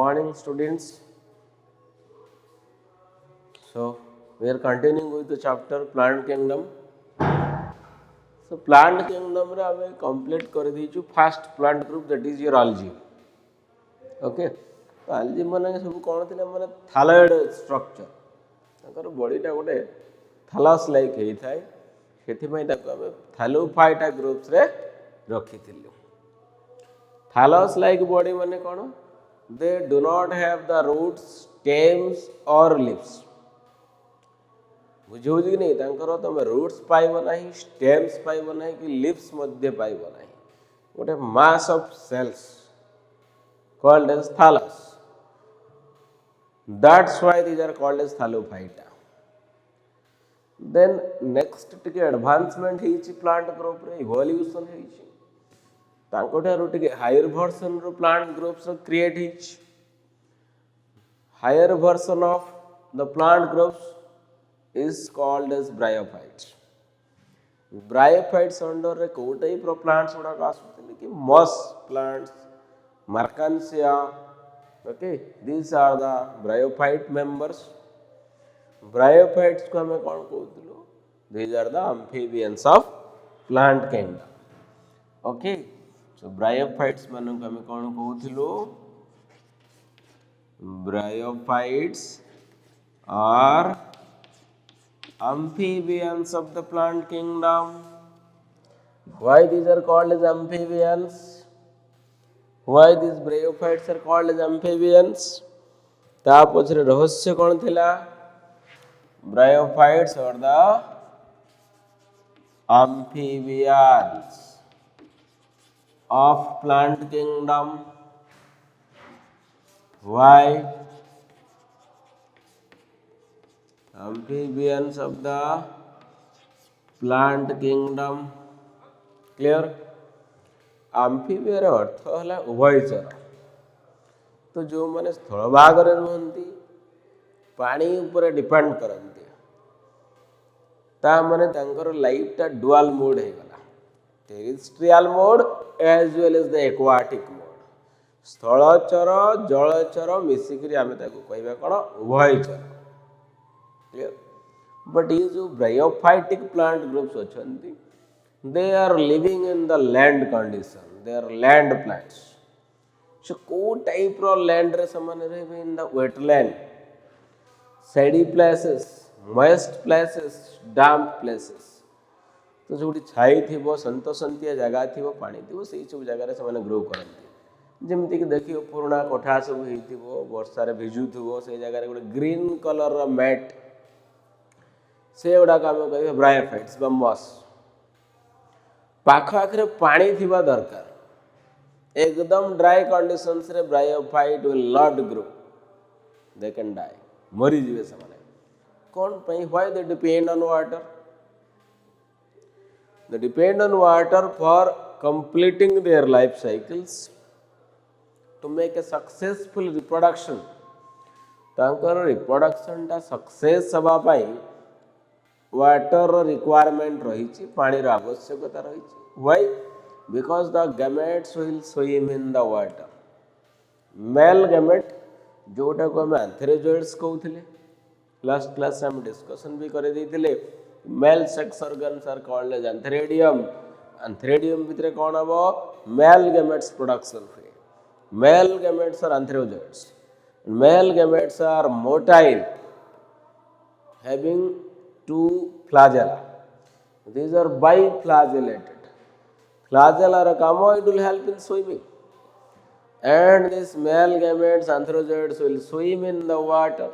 morning, students. So we are continuing with the chapter Plant Kingdom. So Plant Kingdom रे हमें complete कर दीचु first plant group, that is your algae. Okay. तो algae माने सब कौन थे माने thalloid structure. ताकर body टा गोटे thallus like है थाई. खेती में ताको हमें thallophyta groups रे रखी थी. Thallus like body माने कौन? They do not have the roots, stems or leaves. बुझे कि नहीं तांकर तुम रूट्स पाइब ना स्टेम्स पाइब ना कि लिव्स मध्य पाइब ना गोटे mass of cells called as thallus. That's why these are called as thallophyta. Then next टिके एडवांसमेंट हेची प्लांट ग्रुप रे इवोल्यूशन हेची तांको ठारू टिके हायर वर्जन रो प्लांट ग्रुप्स क्रिएट हेची. Higher version of the plant groups is called as bryophytes. Bryophytes under रे को टाइप रो plants गुडा का आसुतले कि moss plants, Mercansia. Okay, these are the bryophyte members. Bryophytes को हमें कौन कहूतलो? These are the amphibians of plant kingdom. Okay, so bryophytes मानन को हमें कौन कहूतलो? Bryophytes are amphibians of the plant kingdom. Why these are called as amphibians? Why these bryophytes are called as amphibians? ता पछरे रहस्य कौन थिला? Bryophytes are the amphibians of plant kingdom. Why? Amphibians of the plant kingdom. Clear? Amphibia अर्थ है उभयचर. तो जो माने स्थल भाग रे रहंती पानी ऊपर डिपेंड करंती ता माने तांकर लाइफ ता डुअल मोड हे गला. Terrestrial mode as well as the aquatic mode. स्थलचर जलचर मिसिकरी आमे ताको कहबा कोन उभयचर. Clear? But these bryophytic plant groups achandi, they are living in the land condition. They are land plants. So co type of land re samane rehbe in the wetland, shady places, moist places, damp places. तो जो छाई थी सन्तसंतिया जगह थी पानी थी से सब जगह से ग्रो करती. जमती कि देखिए पुराना कोठा सब हो वर्षा भिजु थो से जगह गोटे ग्रीन कलर मैट से गुड़ाक आम कह ब्रायोफाइट्स मॉस. पाख आखिर पानी थिबा दरकार. एकदम ड्राई कंडीशंस रे bryophyte will not grow. They can die मरी जीवे से माने कौन पई. Why they depend on water? They depend on water for completing their life cycles to make a successful reproduction. तांकर रिप्रोडक्शन टा सक्सेस हबा पई वाटर रिक्वायरमेंट रही पानी आवश्यकता रही. Why? Because the gametes will swim in the water. Male gamete जोटा को हम एंथेरोजोइड्स कहूले लास्ट क्लास हम डिस्कशन भी कर देथिले. Male sex organs are called as antheridium. Antheridium भितर कौन हम मेल गैमेट्स प्रोडक्शन हुए. Male gametes are antherozoids. Male gametes are motile having two flagella. These are biflagellated. Flagella are common, it will help in swimming. And these male gametes, antherozoids, will swim in the water,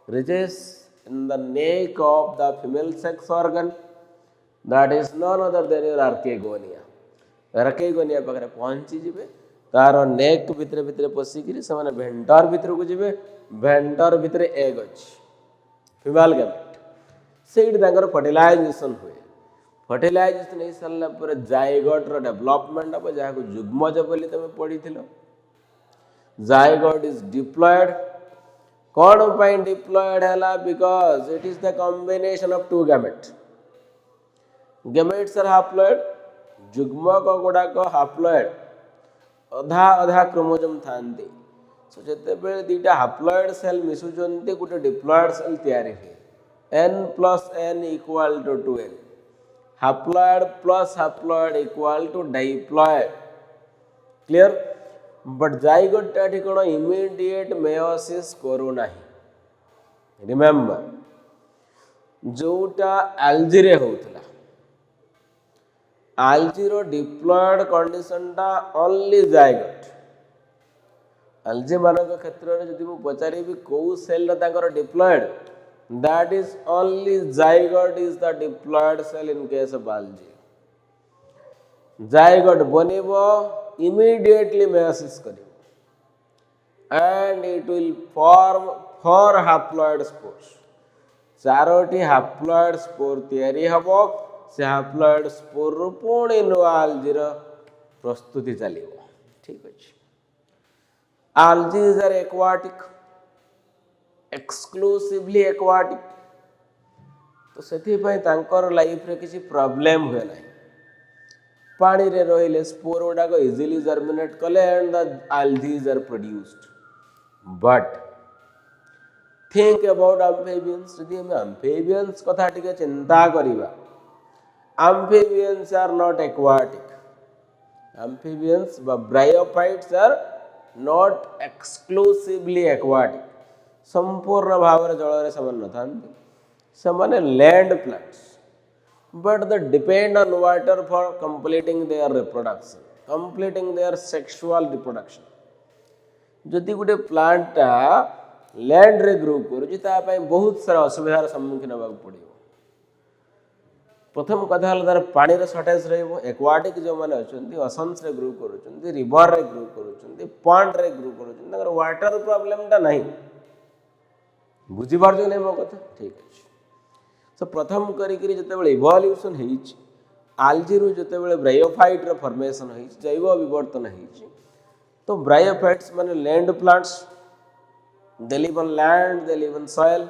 reaches in the neck of the female sex organ, that is none other than your archegonia. Archegonia पाखरे पहुंची जिबे तार नेक भितरे भितरे पसिकरी से भेंटर भितर को जिबे. भेंटर भितर egg अछि फीमेल गैमेट से फर्टिलाइजेशन हुए. फर्टिलाइजेशन हो सारा पर जाइगोट रो डेवलपमेंट हम जहाँ को जुग्मज बोली तुम पढ़ी. Zygote is diploid. कौन पाई डिप्लॉयड है? Because it is the combination of two gamete. Gametes are haploid. जुग्मक गुड़ाक हाप्लॉयड. अधा अधा क्रोमोजोम थांती सो जितेबाला दुईटा हाप्लॉइड सेल मिसुचंती गोटे डिप्लॉइड सेल तैयारी हुए n plus n equal to 2n haploid plus haploid equal to diploid clear but zygote टी कौन इमिडिएट मेयोसिस करूना रिमेंबर जोटा एल्जी होता एल्जीर डिप्लॉइड कंडीशन टा ओनली जाइगोट एल्जी मान क्षेत्र में जब मुझे पचारि कौ cell diploid that is only zygote is the diploid cell in case of algae zygote बनइबो इमीडिएटली मेयोसिस करिवो and it will form four haploid spores चारोटी हाप्लॉइड स्पोर तैयारी हबो से हाप्लॉइड स्पोर रु पुणी नुआ एल्जीर प्रस्तुति चलिबो ठीक अछि algae are aquatic exclusively aquatic तो से लाइफ रे किसी प्रॉब्लम हुए ना पानी रे रहिले स्पोर गुड़ाक इजिली जर्मिनेट कले and the algae are produced but think about amphibians यदि हम amphibians कथा टिके चिंता करिबा amphibians are not aquatic amphibians बा bryophytes are not exclusively aquatic संपूर्ण भाव जल से land plants but the depend on water for completing their reproduction completing their sexual reproduction जदि गोटे प्लांटा लैंड रे ग्रो कर बहुत सारा असुविधार सम्मुखीन होगा पड़ो प्रथम कथा तार पानी सर्टेज एक्वाटिक जो मैंने अच्छा ओशन्स रे ग्रो कर रिवर रे ग्रो कर पॉन्ड रे ग्रो कर वाटर प्रॉब्लम नहीं बुझीपार नहीं मो कथा ठीक अच्छे सो प्रथम करते इवोल्यूशन आल्जी रु जिते ब्रायोफाइट फॉर्मेशन जैव विवर्तन तो ब्रायोफाइट्स माने land plants they live on land they live on soil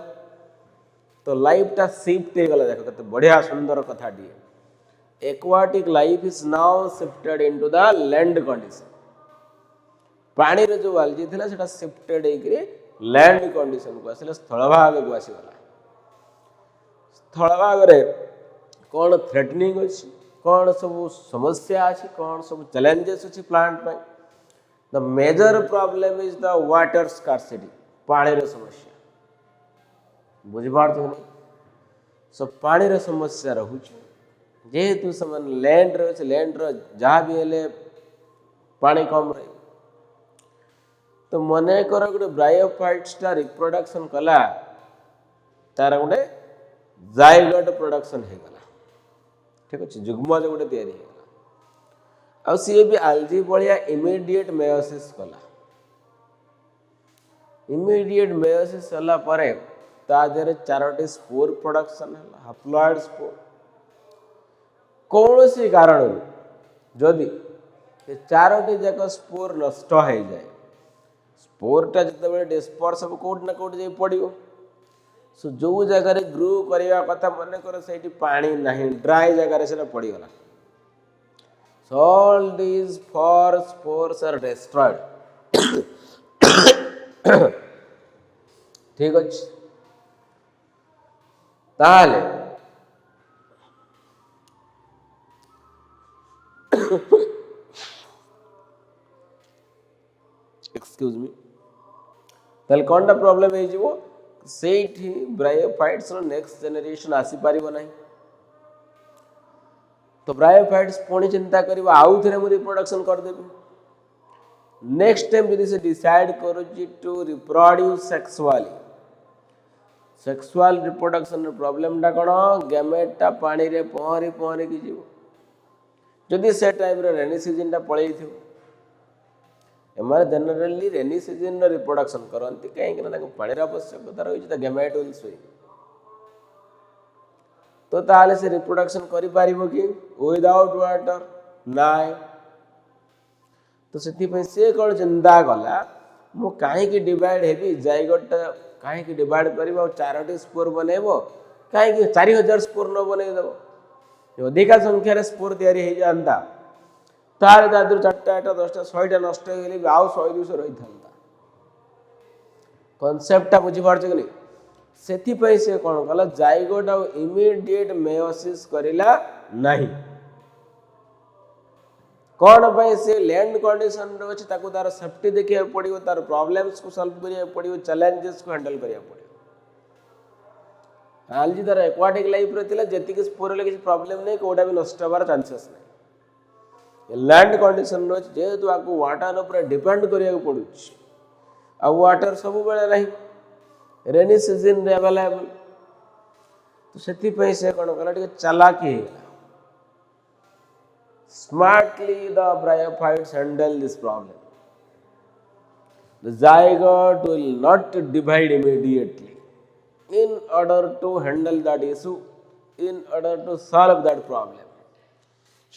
तो लाइफ टा शिफ्ट हो गला देखो कते बढ़िया सुंदर कथा दिए aquatic life is now shifted into the land condition पानी रे जो एल्जी थिला सेटा शिफ्टेड होकरी लैंड कंडीशन को आसिले स्थल भाग को आसीगला स्थल भाग रे कौन थ्रेटनिंग अछि कौन सब समस्या अछि कौन सब चैलेंजेस अछि प्लांट पे the major problem is the water scarcity पानी रे समस्या बुझीपार नहीं सो पानी रे समस्या रोचे जेहेतु से लैंड रे लैंड जहाँ भी हेले पानी कम रही तो मन कर गोटे ब्रायोफाइट्सटा रिप्रोडक्शन कला तार गोटे जाइगोट प्रोडक्शन हो गला ठीक अच्छे जुग्मज गोटे तैयारी हो सी भी एल्जी भाया इमीडिएट मेयोसिस कला इमीडिएट मेयोसिस होला परे तादेह चारोटी स्पोर प्रोडक्शन है हाप्लॉइड स्पोर कौन सी कारण जदि चारोटी जाक स्पोर नष्ट हो जाए स्पोरटा जिते डिस्पर्स सब कौट ना कौट जाई पड़ो सो जो जगह ग्रो करने कथा मन कर से पानी ना ड्राई जगह से पड़गला all these four spores are destroyed ठीक अच्छे ताले एक्सक्यूज मी ताले कौनटा प्रॉब्लम हो सेठी ब्रायोफाइट्स नेक्स्ट जनरेशन आसी पारिबो नहीं तो ब्रायोफाइट्स पुणी चिंता करिबो आउ थरे मु रिप्रोडक्शन कर देबी नेक्स्ट टाइम यदि से डिसाइड करूची to reproduce sexual reproduction problem टा कौन गैमेटा पानी रे पहरी पहरी की जीव जदि से टाइम रे रेनी सीजन टा पड़े थो एमारे जनरली रेनी सीजन रिप्रोडक्शन करती कहीं पानी आवश्यकता रही गैमेट विल स्विम तो ताले से रिप्रोडक्शन करि पारिबो कि विदाउट वाटर नाइ तो से कौन चिंता कला मु कहीं डिवाइड हेबी जाइगोट कहीं डिवाइड कर चारोटी स्पोर बनइब कहीं 4000 स्पोर न बनईदेव अधिका संख्यार स्पोर तैयारी हो जाता तार दादर 4टा 8टा 10टा 100टा नष्ट हो गले आउ 100 200 रही था कनसेप्टा बुझीपार कि नहीं से कौन कला जाइगोट आउ इमिडिएट मेयोसिस करिला नहीं कौन भाई से लैंड कंडीशन रे अछि ताको तार सेफ्टी देखिया पड़ियो तार प्रॉब्लम्स को सॉल्व करिया पड़ियो चैलेंजेस को हैंडल करिया पड़ियो आलजी तार एक्वाटिक लाइफ रे थिला जेति कि स्पोर ले किछ प्रॉब्लम नै कोडा भी नष्ट होबार चांसेस नै लैंड कंडीशन रे जे तो आको वाटर ऊपर डिपेंड करिया पड़ुछ आ वाटर सब बेले नहीं रेनी सीजन रे अवेलेबल तो सेति पई से कोन कला टिके चालाकी smartly the bryophytes handle this problem. The zygote will not divide immediately in order to handle that issue, in order to solve that problem.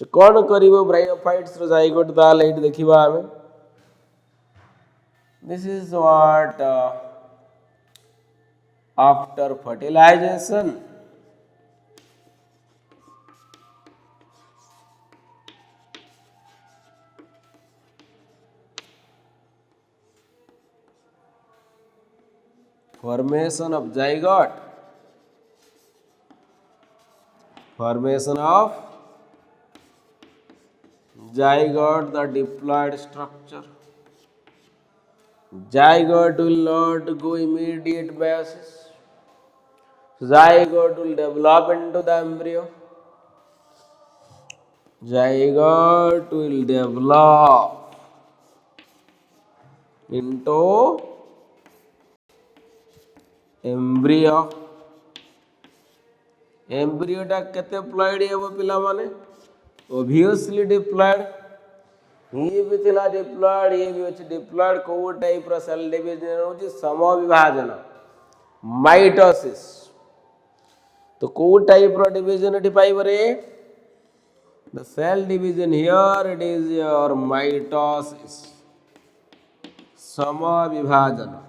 So कौन करिवो bryophytes रो zygote दा लाइट देखिबा हमें. This is what after fertilization formation of zygote, the diploid structure. Zygote will not go immediate meiosis. Zygote will develop into the embryo. Zygote will develop into embryo एम्ब्रियोटा केते ploid हेबो पिला माने obviously diploid ये भी थिला diploid ये भी अछि डिप्लॉइड को टाइप रो सेल डिवीजन होछि समविभाजन माइटोसिस तो को टाइप रो डिवीजन एठी पाइबो रे the cell division here it is your mitosis समविभाजन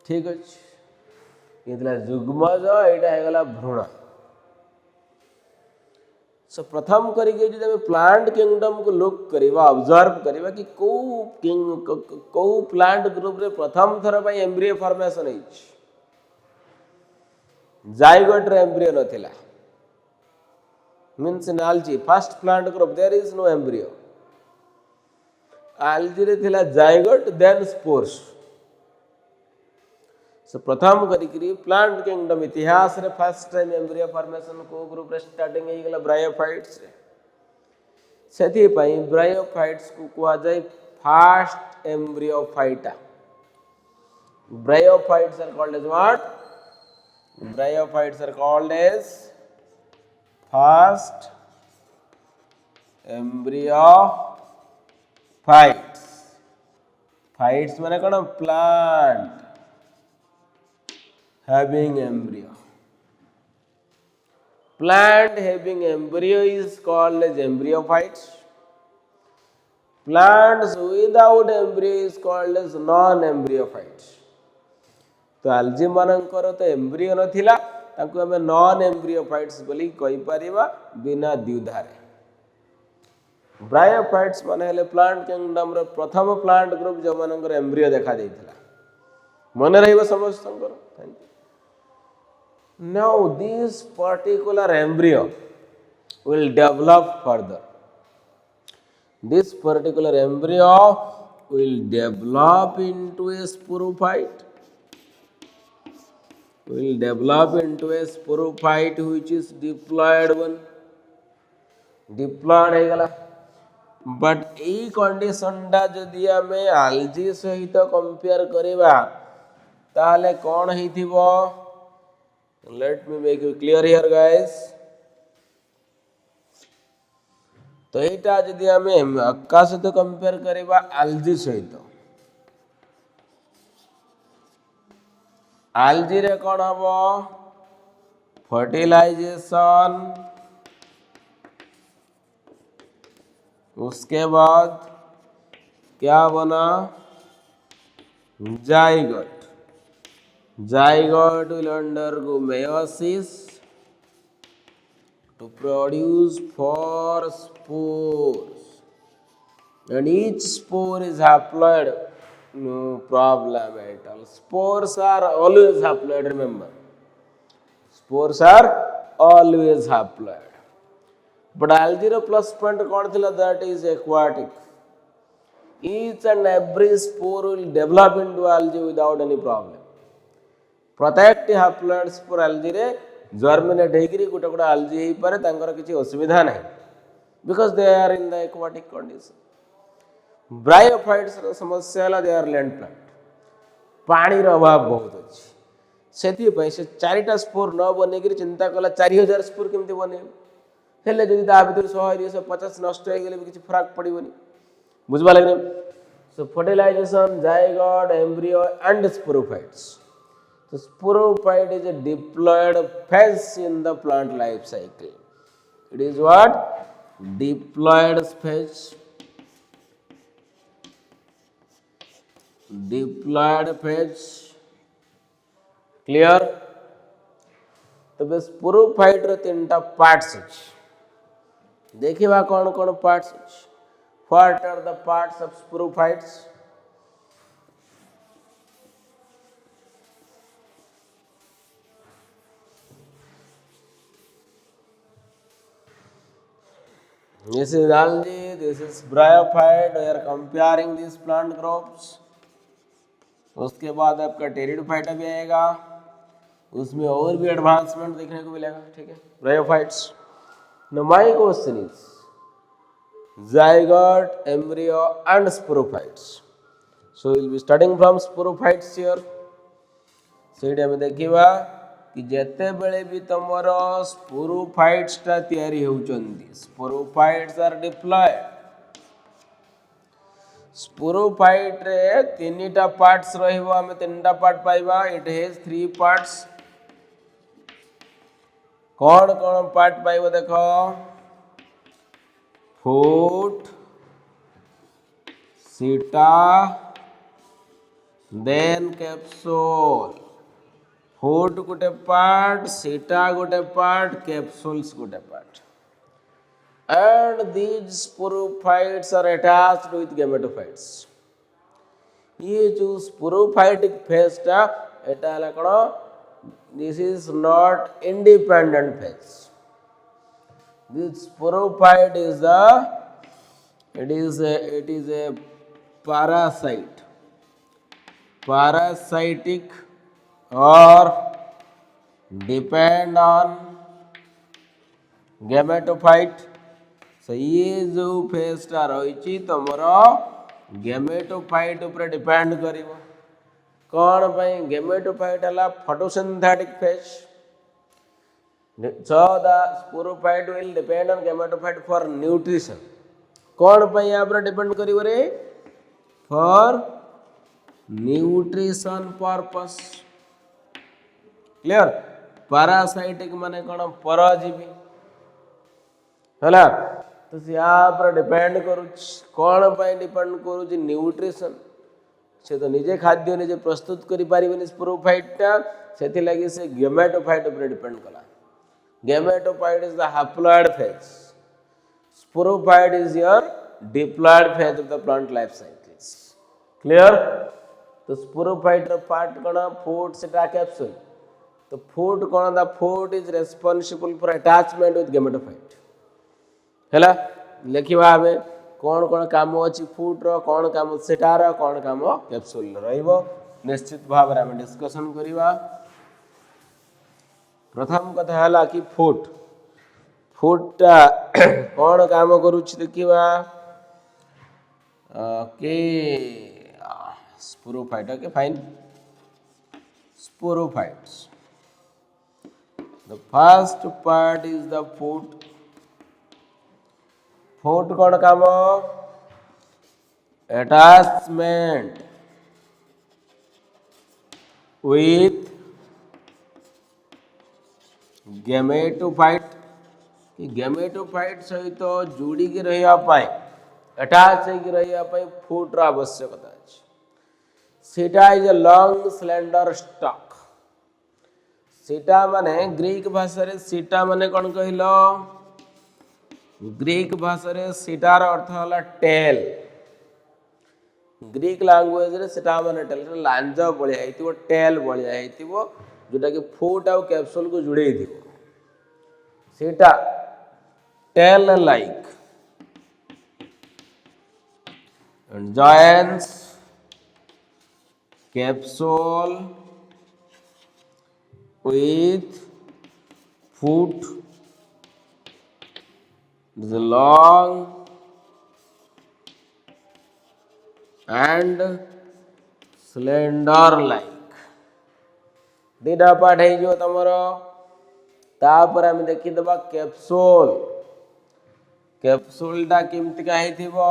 ठीक अच्छे ये जुग्मज यहाँ भ्रूण सो प्रथम करके प्लांट किंगडम को लुक करवा ऑब्जर्व करवा कि कौ प्लांट ग्रुप रे प्रथम थर पर एम्ब्रियो फॉर्मेशन जाइगोट रे एम्ब्रियो नथिला means in algae first plant group there is no embryo algae रे थिला जाइगोट देन स्पोर्स सो प्रथम करी प्लांट किंगडम इतिहास रे फर्स्ट टाइम एम्ब्रियो फॉर्मेशन को ग्रुप रे स्टार्टिंग हे गेला ब्रायोफाइट्स रे सेथि पई ब्रायोफाइट्स को कुआ जाय first embryophyta bryophytes are called as what bryophytes are called as first embryophytes phytes माने कोन plant having embryo. Plant having embryo is called as embryophytes. Plants without embryo is called as non-embryophytes. तो आल्जी मानकर तो embryo नथिला ताकू हमें non embryophytes बोली कहि परिबा बिना द्विधारे ब्रायोफाइट्स माने हेले प्लांट किंगडम रो प्रथम प्लांट ग्रुप जो मानकर एम्ब्रियो देखा देइथिला मन रहइबो समस्तंकर thank you. Now this particular embryo will develop further. This particular embryo will develop into a sporophyte. Will develop into a sporophyte which is diploid one. Diploid है गला. But ये condition डा जदि हमें algae सहित compare करेबा ताले कौन ही Thibaut Let me make you clear here guys. तो एटा जदि हमें अक्का सहित कंपेयर करिबा algae सहित algae रे कोन हबो फर्टिलाइजेशन उसके बाद क्या बना zygote Zygote will undergo meiosis to produce 4 spores, and each spore is haploid. No problem at all. Spores are always haploid, remember. Spores are always haploid. But algae plus point कौन थिला, that is aquatic. Each and every spore will develop into algae without any problem. प्रत्येक haploid spore algae रे germinate ହେଇକିରି ଗୋଟେ ଗୋଟେ algae ହେଇପାରେ, ତାଙ୍କର କିଛି ଅସୁବିଧା ନାହିଁ, because they are in the aquatic condition. Bryophytes समस्या है, they are land plant. पानी अभाव बहुत अच्छी, से चारिटा स्पोर न बनईकि चिंता कला 4000 स्पोर केमती बन हेले जदि ता भीतर 100-150 नष्ट हो गले भी किसी फरक पड़ोनी, बुझवा लगे. So fertilization, zygote, embryo and sporophytes. So sporophyte is a diploid phase in the plant life cycle. It is what? Diploid phase. Diploid phase. Clear? तो बस स्पोरोफाइट रे 3टा पार्ट्स अछि. देखिबा कौन कौन पार्ट्स अछि. What are the parts of sporophytes? This is algae, this is bryophyte. We are comparing these plant groups. उसके बाद आपका टेरिडोफाइट भी आएगा, उसमें और भी एडवांसमेंट देखने को मिलेगा. ठीक है, bryophytes. Now my question is zygote, embryo and sporophytes. So we will be studying from sporophytes here. ସେଇଟା ଆମେ ଦେଖିବା कि ଯେତେବେଳେ ବି ତମର ସ୍ପୋରୋଫାଇଟ୍ସ ଟା ତିଆରି ହେଉଛନ୍ତି, ସ୍ପୋରୋଫାଇଟ୍ସ ଆର୍ ଡିପ୍ଲଏଡ୍. स्पोरोफाइट रे 3टा पार्ट्स रहिबो, हमें 3टा पार्ट पाइबा. It has 3 parts. कौन कौन पार्ट पाइबो देखो. Foot, seta, then capsule. Foot गोटे पार्ट, सीटा गोटे पार्ट, कैप्सूल्स गोटे part. And these sporophytes are attached with gametophytes. ये जो sporophytic phase टा एटा हला कौन, this is not independent phase. This sporophyte is it is a parasite, parasitic or depend on gametophyte. So ये जो phase टा रही तुमर गेमेटोफाइट ऊपर डिपेंड करिवो. कौन पई गेमेटोफाइट हला photosynthetic phase. So the sporophyte will depend on gametophyte for nutrition. कौन पई यहाँ पर डिपेंड करिवो रे, for nutrition purpose. Clear. Parasitic माने कौन, परजीवी है. तो यहाँ पर डिपेंड करुच. कौन पर डिपेंड करुच, न्यूट्रिशन. से तो निजे खाद्य निजे प्रस्तुत करि पारिबेनी स्पोरोफाइट टा, सेथि लागि से गेमेटोफाइट ऊपर डिपेंड कला. Gametophyte is the haploid phase. Sporophyte is your diploid phase of the plant life cycles. Clear. तो स्पोरोफाइट रो पार्ट कौन, फुट, सीटा, कैप्सूल. तो फुट कौन, the foot is responsible for attachment with gametophyte. हैला लिखिबा हमें कौन कौन काम अच्छी फुट रो, कौन काम सेटा रो, कौन काम कैप्सूल रहिबो. निश्चित भाव में डिस्कशन करिबा. प्रथम कथा हला कि फुट. फुटटा कौन काम करूछि देखिबा. के sporophyte. Okay fine. Sporophytes. The first part is the foot. Foot कौन काम, अटैचमेंट विथ गेमेटोफाइट. गेमेटोफाइट सहित जोड़ी के रहिया पाए, अटैच होकर रहिया पाए फुट रा आवश्यकता अछि. सीटा is a long slender stock. सीटा माने ग्रीक भाषा रे सीटा माने कौन कहल ग्रीक भाषा रे सीटार अर्थ होला टेल ग्रीक लैंग्वेज रे सीटा माने टेल लांज बलिया हेतिबो टेल बलिया हेतिबो जोटा कि फुट आउ कैप्सूल को जुड़े दिबो सीटा tail like and joins capsule with foot is long and slender like दीटा पार्ट है जो तमरो तापर हम देखि दबा कैप्सूल टा केमति का हेथिबो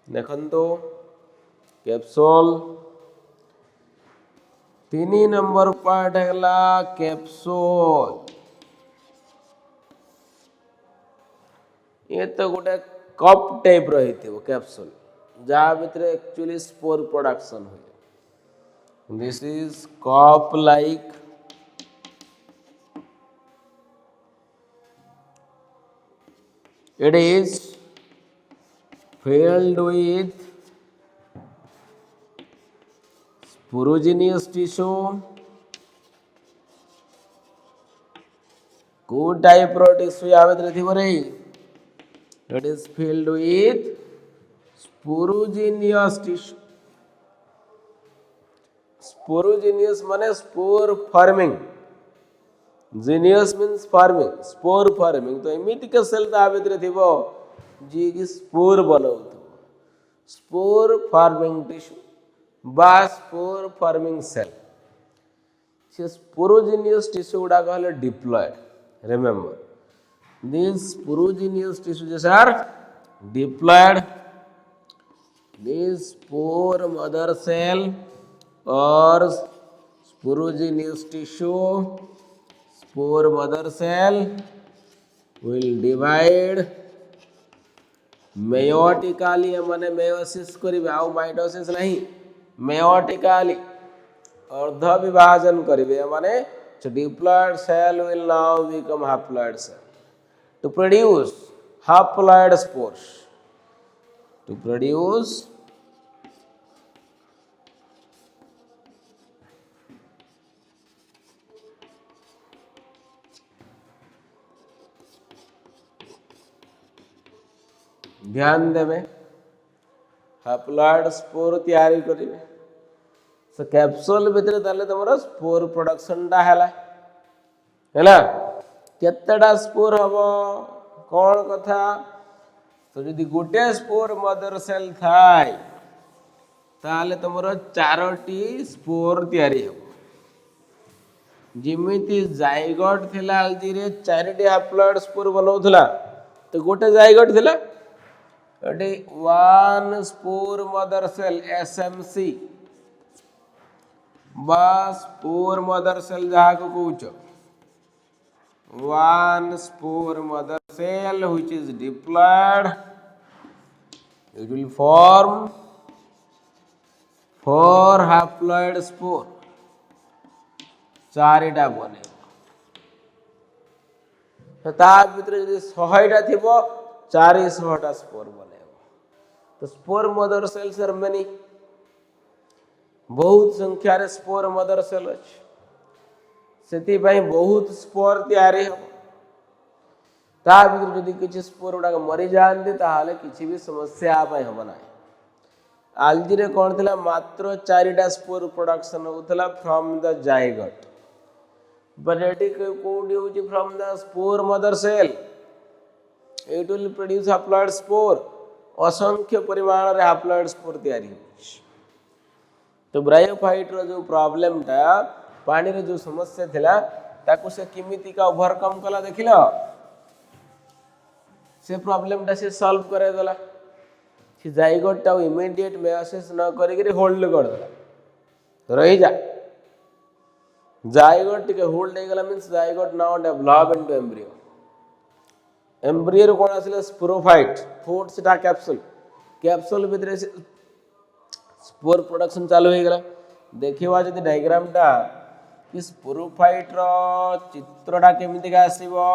देखंतो कैप्सूल 3 नंबर पार्ट हैला कैप्सूल ये तो गोटे कप टाइप रही कैप्सूल जहाँ भीतर एक्चुअली स्पोर प्रोडक्शन हुए this is cup like it is filled with sporogenous tissue को टाइप रो टिश्यू या भीतर थिबो रे it is filled with sporogenous tissue sporogenous माने spore forming genous means forming spore forming तो एमिति के सेल ता भीतर थिबो जी की स्पोर बनाउथबो स्पोर फार्मिंग टिश्यू बा स्पोर फार्मिंग सेल से स्पोरोजेनियस टिश्यू गुडा कहले diploid remember this sporogenous tissue जैसे are diploid this spore mother cell और sporogenous tissue spore mother cell will divide meiotically माने meiosis करिवे आउ माइटोसिस नहीं meiotically अर्ध विभाजन करिवे माने diploid cell will now become haploid cell to produce haploid spores to produce ध्यान देवे हैप्लॉइड स्पोर तैयारी करिवे सो कैप्सूल भितर ताले तमरा स्पोर प्रोडक्शन टा हैला केतेटा स्पोर हबो कोन कथा तो यदि गोटे स्पोर मदर सेल थाय ताले तमरा चारोटी स्पोर तैयारी हबो जिमिति जाइगोट थिला हल्दी रे चारिटी हैप्लॉइड स्पोर बनौथला तो गोटे जाइगोट थिला one spore mother cell SMC बा स्पोर मदर सेल जहाँ को कौच one spore mother cell which is diploid it will form 4 haploid spore चारिटा बने ता भीतर यदि 100टा थिबो 400टा स्पोर बने तो spore mother cells are many बहुत संख्या रे स्पोर मदर सेल अछि सेति पई बहुत स्पोर तैयारी हो ता भीतर यदि किछि स्पोर उडा मरि जांदी ताहाले किछि भी समस्या पई हो नाही आलजी रे कोन थिला मात्र 4टा स्पोर प्रोडक्शन होतला फ्रॉम द जाइगोट बट एटी कोडी होची from the spore mother cell it will produce haploid spore असंख्य परिमाण रे हैप्लॉइड स्पोर तैयारी तो ब्रायोफाइट रो जो प्रॉब्लम ता पानी रे जो समस्या थिला ताको से किमिति का ओवरकम कला देखिलो से प्रॉब्लम ता से सॉल्व करे देला से जाइगोट ता इमीडिएट मेयोसिस न करी के होल्ड कर देला तो रही जा जाइगोट के होल्ड हे गेला means zygote now develop into embryo embryo कोन आसिले sporophyte foot seta capsule capsule भितर स्पोर प्रोडक्शन चालू हो गला। देखिवा जदि डायग्रामटा कि स्पोरोफाइटर चित्रटा केमितिका आसीबो।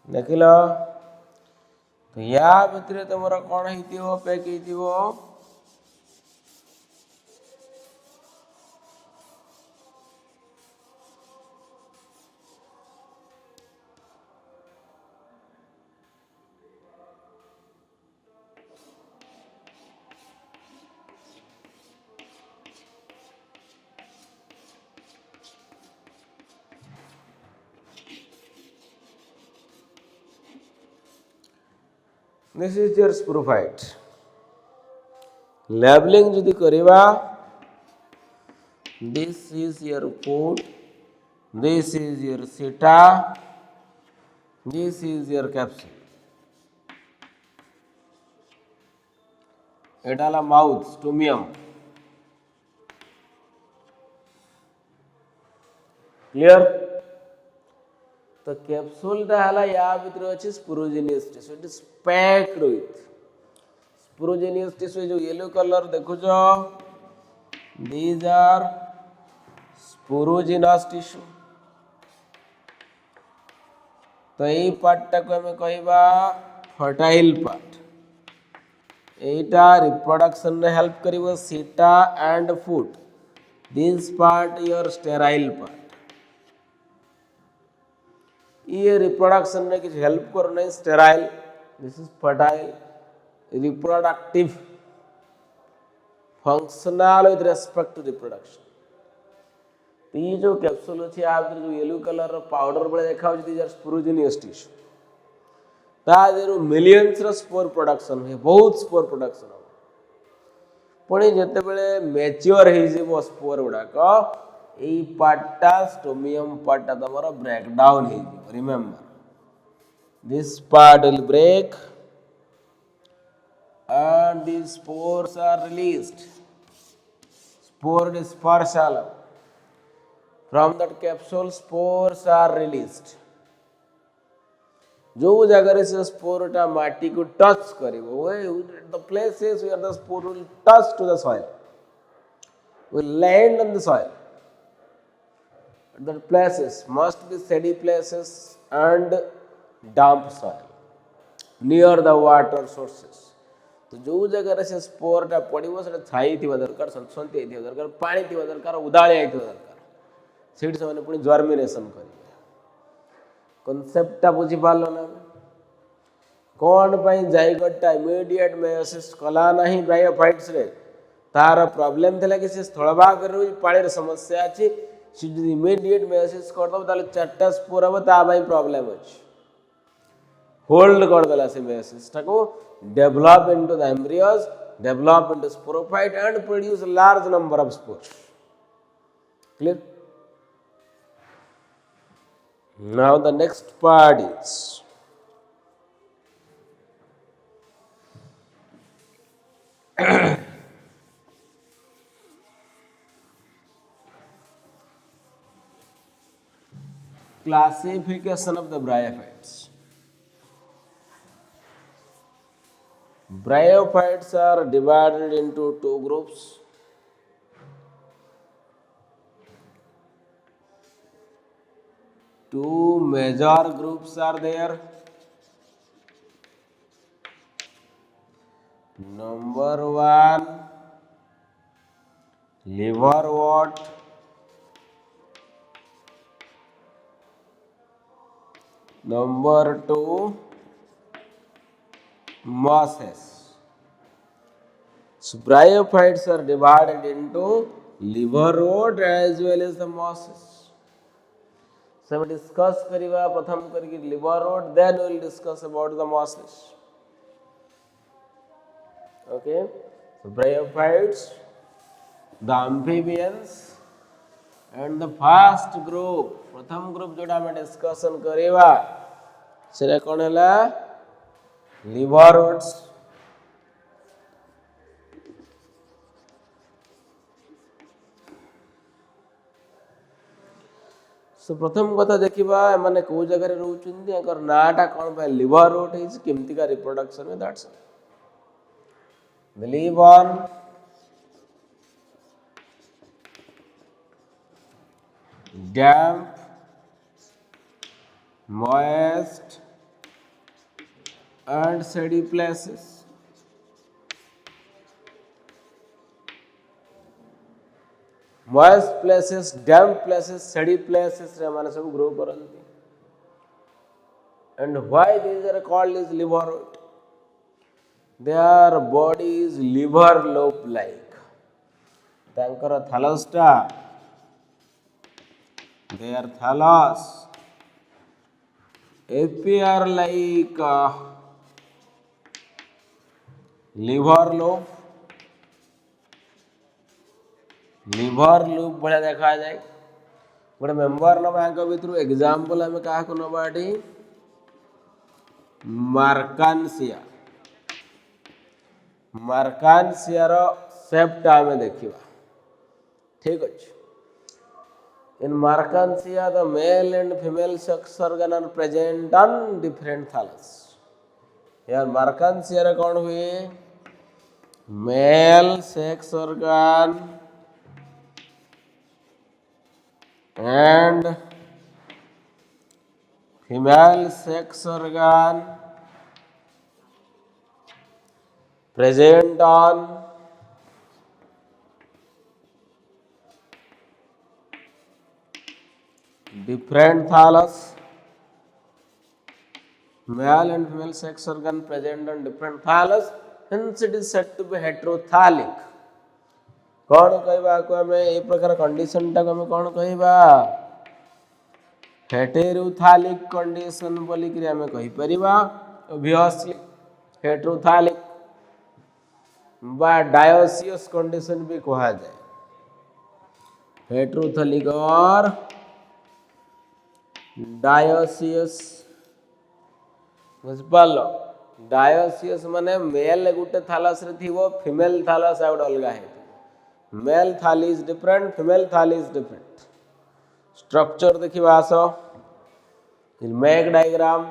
देखिल तो या भितर तुम कौन हो पैक हो this is your sporophyte. Labelling जदि करिवा this is your foot, this is your seta, this is your capsule. एटाला माउथ स्टोमियम। क्लियर? तो कैप्सूल टा या भीतर अच्छे sporogenous tissue. It is packed with sporogenous tissue. जो येलो कलर देखुच दीज आर स्पोरोजेनस टिश्यू। तो यही पार्टा को हमें कहबा फर्टाइल पार्ट। एटा रिप्रोडक्शन ने हेल्प करिवो seta and foot. This part your sterile part. ये रिप्रोडक्शन में कुछ हेल्प करो नहीं। Sterile, this is fertile. Reproductive, functional with respect to reproduction. तो ये जो कैप्सूल अच्छे आप जो येलो कलर पाउडर बड़े देखा दीज आर स्पोरोजेनियस टिश्यू। तादेरु मिलियंस रो स्पोर प्रोडक्शन हुए, बहुत स्पोर प्रोडक्शन हो। पुणी जिते बड़े मैच्योर हो स्पोर गुड़ाक यही पार्टा स्टोमियम पार्टा तुम ब्रेकडाउन हो। Remember this part will break and these spores are released. Spore dispersal. From that capsule spores are released. जो जगह से स्पोर टा माटी को touch करिवो, the places where the spore will touch to the soil, will land on the soil. The places must be sandy places and damp soil near the water sources. तो जो जगह से स्पोरटा पड़ो से छाई थी दरकार, सनसंती थी दरकार, पानी थी दरकार, उदाड़िया थी दरकार। सीट से मैंने पुणी जर्मिनेशन करेंगे। कॉन्सेप्टटा बुझी पाल ना? कौन पाई जाइगोटा इमीडिएट मेयोसिस कला नहीं ब्रायोफाइट्स रे? तार प्रॉब्लम थिला कि से स्थलभाग रे पानी रे समस्या अछि। से जदि इमीडिएट मेयोसिस कर दब ताले चारटा स्पोर हबो, ता भाई प्रॉब्लम अछि। होल्ड कर देला से मेयोसिस टाको, develop into the embryos, develop into sporophyte and produce a large number of spores. Clear? Now the next part is classification of the bryophytes. Bryophytes are divided into two groups. Two major groups are there. Number one, liverwort. Number two, mosses. So bryophytes are divided into liverwort as well as the mosses. So we discuss kariba pratham kariki liverwort, then we will discuss about the mosses. Okay. So bryophytes, the amphibians, and the first group, प्रथम group जोड़ा में discussion करेवा सेटा कौन है? लिवरवर्ट्स। सो प्रथम कथा देखा M कौ जगह रोचंदी नाटा कौन पे लिवरवर्ट है केमती का रिप्रोडक्शन में that's they live on damp, moist and shady places. Moist places, damp places, shady places रे माने सब grow करंती. And why these are called as liverwort? Their body is liver lobe like. तांकर thallus टा, their thallus appear like liver lobe. Liver loop बढ़िया देखा जाए गोटे member नवा भितर एग्जांपल आम क्या नवा मार्कानसिया मार्कानसियार सेप्टा आम देखा ठीक अच्छे in Marchantia the male and female sex organ are present on different thallus यार मार्कानसिया कौन हुए male sex organ and female sex organ present on different thallus. Male and female sex organ present on different thallus, hence it is said to be heterothallic. कौन कहवा को आम ए प्रकार condition टाक आम कौन कहवा हेटेरोथालिक कंडीशन बोलिक आम कहीपर ऑब्वियसली हेटेरोथालिक बा डायोसियस कंडीशन भी कहा जाए हेटेरोथालिक और डायोसियस बुझपाल डायोसियस माने मेल गोटे थालस रे थिवो फीमेल थालस आ गोटे अलग है मेल थाली इज डिफरेंट फीमेल थाली इज डिफरेंट स्ट्रक्चर देखिए आस मेक डायग्राम